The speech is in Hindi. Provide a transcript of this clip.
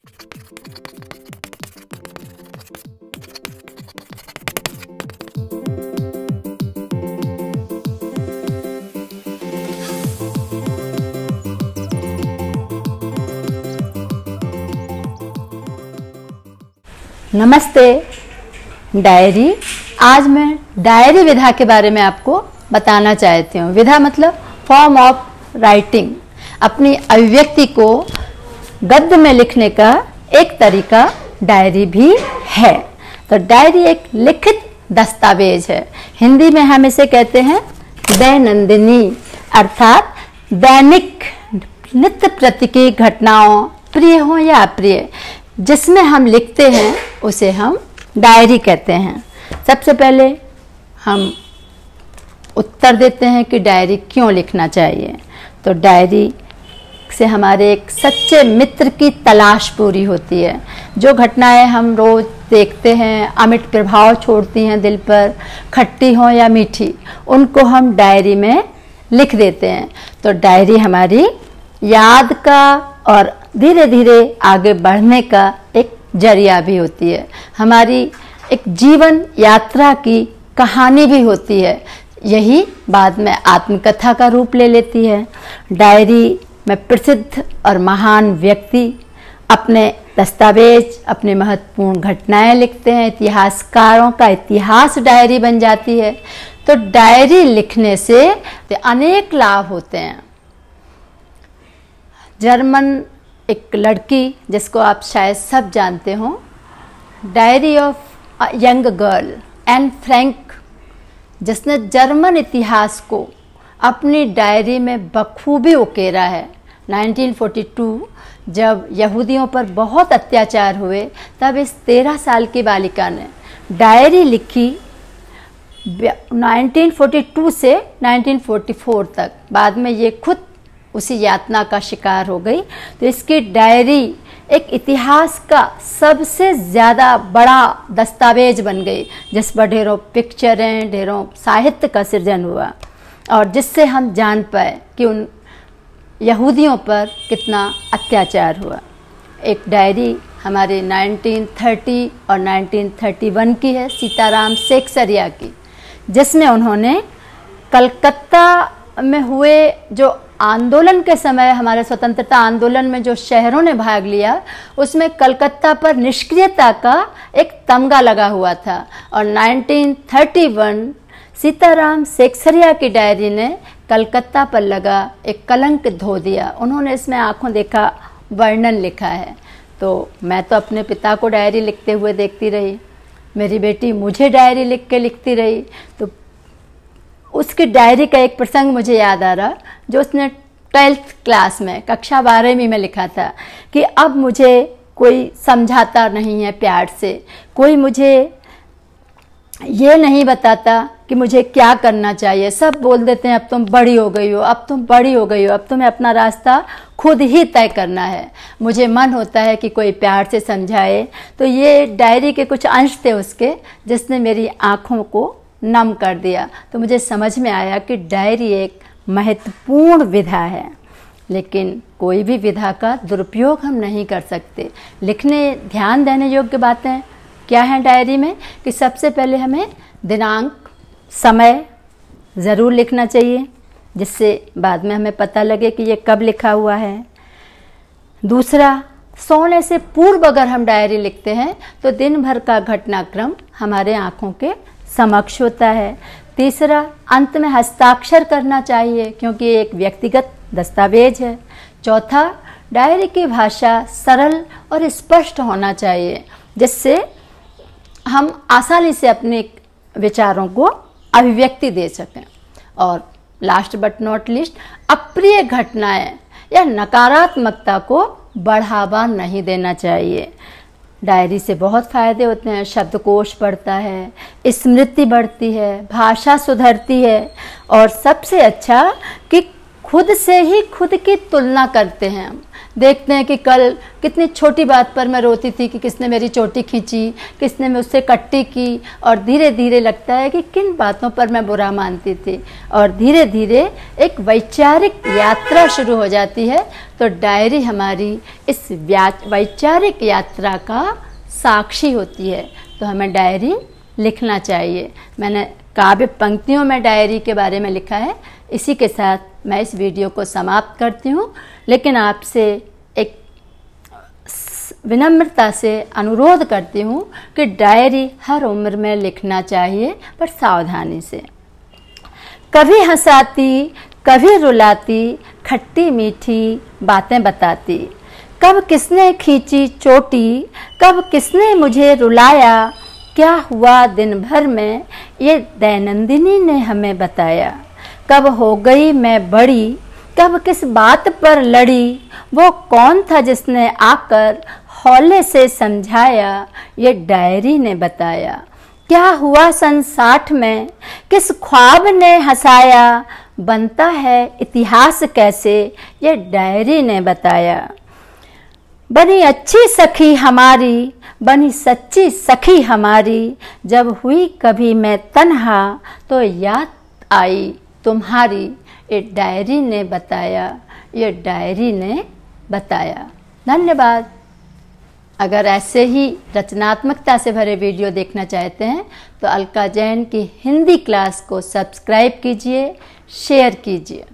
नमस्ते। डायरी। आज मैं डायरी विधा के बारे में आपको बताना चाहती हूँ। विधा मतलब फॉर्म ऑफ राइटिंग। अपनी अभिव्यक्ति को गद्य में लिखने का एक तरीका डायरी भी है। तो डायरी एक लिखित दस्तावेज है। हिंदी में हम इसे कहते हैं दैनंदिनी, अर्थात दैनिक नित्य प्रति की घटनाओं, प्रिय हो या अप्रिय, जिसमें हम लिखते हैं उसे हम डायरी कहते हैं। सबसे पहले हम उत्तर देते हैं कि डायरी क्यों लिखना चाहिए। तो डायरी से हमारे एक सच्चे मित्र की तलाश पूरी होती है। जो घटनाएं हम रोज देखते हैं, अमिट प्रभाव छोड़ती हैं दिल पर, खट्टी हो या मीठी, उनको हम डायरी में लिख देते हैं। तो डायरी हमारी याद का और धीरे धीरे आगे बढ़ने का एक जरिया भी होती है। हमारी एक जीवन यात्रा की कहानी भी होती है। यही बाद में आत्मकथा का रूप ले लेती है। डायरी में प्रसिद्ध और महान व्यक्ति अपने दस्तावेज, अपने महत्वपूर्ण घटनाएं लिखते हैं। इतिहासकारों का इतिहास डायरी बन जाती है। तो डायरी लिखने से अनेक लाभ होते हैं। जर्मन एक लड़की जिसको आप शायद सब जानते हो, diary of a young girl, Anne Frank, जिसने जर्मन इतिहास को अपनी डायरी में बखूबी उकेरा है। 1942 जब यहूदियों पर बहुत अत्याचार हुए, तब इस 13 साल की बालिका ने डायरी लिखी 1942 से 1944 तक। बाद में ये खुद उसी यातना का शिकार हो गई। तो इसकी डायरी एक इतिहास का सबसे ज़्यादा बड़ा दस्तावेज बन गई, जिस पर ढेरों पिक्चरें, ढेरों साहित्य का सृजन हुआ और जिससे हम जान पाए कि उन यहूदियों पर कितना अत्याचार हुआ। एक डायरी हमारे 1930 और 1931 की है, सीताराम सेक्सरिया की, जिसमें उन्होंने कलकत्ता में हुए जो आंदोलन के समय, हमारे स्वतंत्रता आंदोलन में जो शहरों ने भाग लिया, उसमें कलकत्ता पर निष्क्रियता का एक तमगा लगा हुआ था। और 1931 सीताराम सेक्सरिया की डायरी ने कलकत्ता पर लगा एक कलंक धो दिया। उन्होंने इसमें आंखों देखा वर्णन लिखा है। तो मैं तो अपने पिता को डायरी लिखते हुए देखती रही, मेरी बेटी मुझे डायरी लिख के लिखती रही। तो उसकी डायरी का एक प्रसंग मुझे याद आ रहा, जो उसने 12th क्लास में, कक्षा 12वीं में लिखा था कि अब मुझे कोई समझाता नहीं है प्यार से, कोई मुझे ये नहीं बताता कि मुझे क्या करना चाहिए। सब बोल देते हैं अब तुम बड़ी हो गई हो, अब तुम बड़ी हो गई हो, अब तुम्हें अपना रास्ता खुद ही तय करना है। मुझे मन होता है कि कोई प्यार से समझाए। तो ये डायरी के कुछ अंश थे उसके, जिसने मेरी आँखों को नम कर दिया। तो मुझे समझ में आया कि डायरी एक महत्वपूर्ण विधा है, लेकिन कोई भी विधा का दुरुपयोग हम नहीं कर सकते। लिखने, ध्यान देने योग्य बातें क्या हैं डायरी में, कि सबसे पहले हमें दिनांक, समय ज़रूर लिखना चाहिए, जिससे बाद में हमें पता लगे कि ये कब लिखा हुआ है। दूसरा, सोने से पूर्व अगर हम डायरी लिखते हैं तो दिन भर का घटनाक्रम हमारे आँखों के समक्ष होता है। तीसरा, अंत में हस्ताक्षर करना चाहिए, क्योंकि एक व्यक्तिगत दस्तावेज है। चौथा, डायरी की भाषा सरल और स्पष्ट होना चाहिए, जिससे हम आसानी से अपने विचारों को अभिव्यक्ति दे सकें। और लास्ट बट नॉट लिस्ट, अप्रिय घटनाएं या नकारात्मकता को बढ़ावा नहीं देना चाहिए। डायरी से बहुत फ़ायदे होते हैं। शब्दकोश बढ़ता है, स्मृति बढ़ती है, भाषा सुधरती है, और सबसे अच्छा कि खुद से ही खुद की तुलना करते हैं। हम देखते हैं कि कल कितनी छोटी बात पर मैं रोती थी कि किसने मेरी चोटी खींची, किसने मुझसे कट्टी की, और धीरे धीरे लगता है कि किन बातों पर मैं बुरा मानती थी, और धीरे धीरे एक वैचारिक यात्रा शुरू हो जाती है। तो डायरी हमारी इस वैचारिक यात्रा का साक्षी होती है। तो हमें डायरी लिखना चाहिए। मैंने काव्य पंक्तियों में डायरी के बारे में लिखा है। इसी के साथ मैं इस वीडियो को समाप्त करती हूँ, लेकिन आपसे एक विनम्रता से अनुरोध करती हूँ कि डायरी हर उम्र में लिखना चाहिए, पर सावधानी से। कभी हंसाती, कभी रुलाती, खट्टी मीठी बातें बताती, कब किसने खींची चोटी, कब किसने मुझे रुलाया, क्या हुआ दिन भर में ये दैनंदिनी ने हमें बताया, कब हो गई मैं बड़ी, कब किस बात पर लड़ी, वो कौन था जिसने आकर हौले से समझाया, ये डायरी ने बताया, क्या हुआ सन 60 में, किस ख्वाब ने हंसाया, बनता है इतिहास कैसे, ये डायरी ने बताया। बनी अच्छी सखी हमारी, बनी सच्ची सखी हमारी, जब हुई कभी मैं तन्हा, तो याद आई तुम्हारी, ये डायरी ने बताया, ये डायरी ने बताया। धन्यवाद। अगर ऐसे ही रचनात्मकता से भरे वीडियो देखना चाहते हैं तो अलका जैन की हिंदी क्लास को सब्सक्राइब कीजिए, शेयर कीजिए।